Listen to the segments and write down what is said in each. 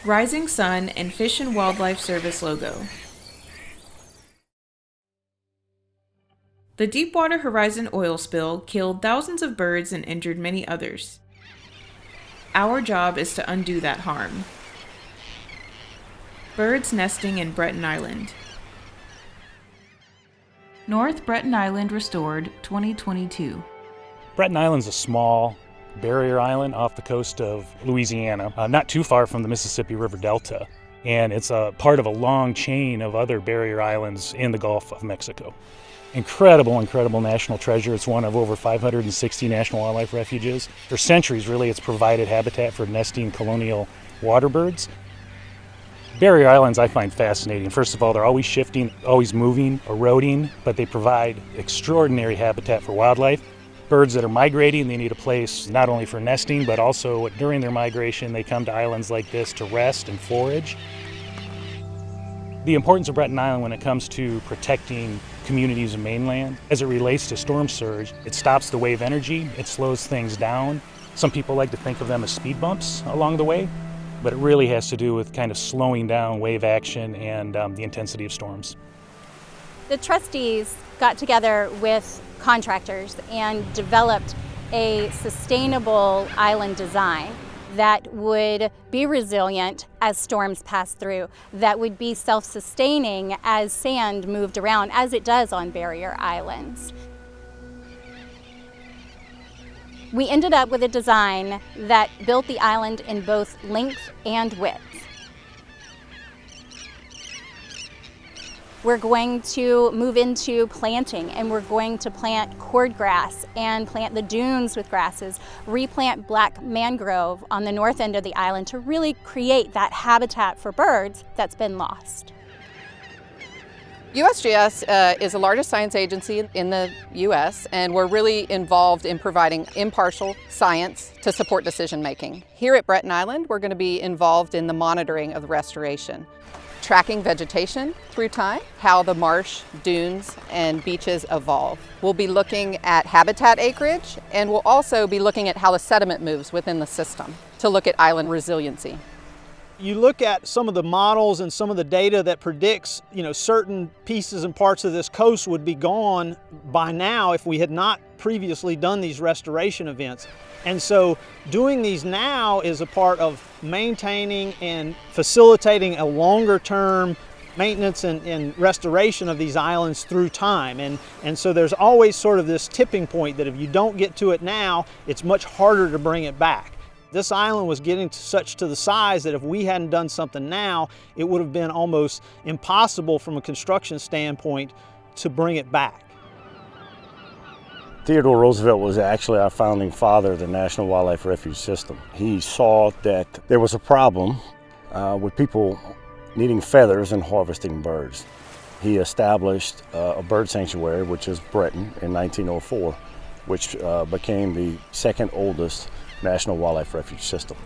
Rising Sun and Fish and Wildlife Service logo. The Deepwater Horizon oil spill killed thousands of birds and injured many others. Our job is to undo that harm. Birds nesting in Breton Island. North Breton Island restored 2022. Breton Island's a small barrier island off the coast of Louisiana, not too far from the Mississippi River Delta. And it's a part of a long chain of other barrier islands in the Gulf of Mexico. Incredible national treasure. It's one of over 560 National Wildlife Refuges. For centuries, really, it's provided habitat for nesting colonial water birds. Barrier islands I find fascinating. First of all, they're always shifting, always moving, eroding, but they provide extraordinary habitat for wildlife. Birds that are migrating, they need a place not only for nesting, but also during their migration, they come to islands like this to rest and forage. The importance of Breton Island when it comes to protecting communities and mainland, as it relates to storm surge, it stops the wave energy, it slows things down. Some people like to think of them as speed bumps along the way, but it really has to do with kind of slowing down wave action and the intensity of storms. The trustees got together with contractors and developed a sustainable island design that would be resilient as storms pass through, that would be self-sustaining as sand moved around, as it does on barrier islands. We ended up with a design that built the island in both length and width. We're going to move into planting, and we're going to plant cordgrass and plant the dunes with grasses, replant black mangrove on the north end of the island to really create that habitat for birds that's been lost. USGS is the largest science agency in the U.S., and we're really involved in providing impartial science to support decision making. Here at Breton Island, we're going to be involved in the monitoring of the restoration, tracking vegetation through time, how the marsh, dunes, and beaches evolve. We'll be looking at habitat acreage, and we'll also be looking at how the sediment moves within the system to look at island resiliency. You look at some of the models and some of the data that predicts, certain pieces and parts of this coast would be gone by now if we had not previously done these restoration events. And so doing these now is a part of maintaining and facilitating a longer term maintenance and restoration of these islands through time. And so there's always sort of this tipping point that if you don't get to it now, it's much harder to bring it back. This island was getting to the size that if we hadn't done something now, it would have been almost impossible from a construction standpoint to bring it back. Theodore Roosevelt was actually our founding father of the National Wildlife Refuge System. He saw that there was a problem with people needing feathers and harvesting birds. He established a bird sanctuary, which is Breton, in 1904, which became the second oldest National Wildlife Refuge System.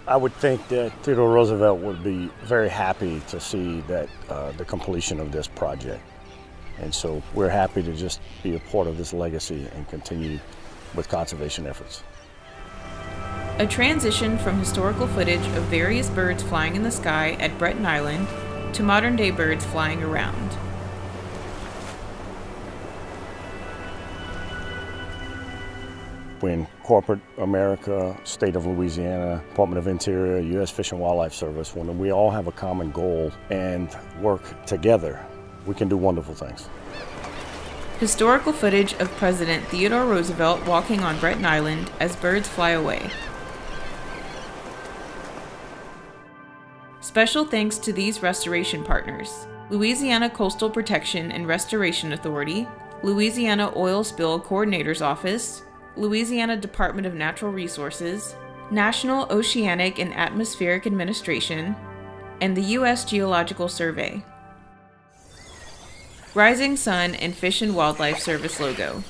I would think that Theodore Roosevelt would be very happy to see that the completion of this project. And so we're happy to just be a part of this legacy and continue with conservation efforts. A transition from historical footage of various birds flying in the sky at Breton Island to modern-day birds flying around. When corporate America, state of Louisiana, Department of Interior, U.S. Fish and Wildlife Service, when we all have a common goal and work together, we can do wonderful things. Historical footage of President Theodore Roosevelt walking on Breton Island as birds fly away. Special thanks to these restoration partners: Louisiana Coastal Protection and Restoration Authority, Louisiana Oil Spill Coordinator's Office, Louisiana Department of Natural Resources, National Oceanic and Atmospheric Administration, and the U.S. Geological Survey. Rising Sun and Fish and Wildlife Service logo.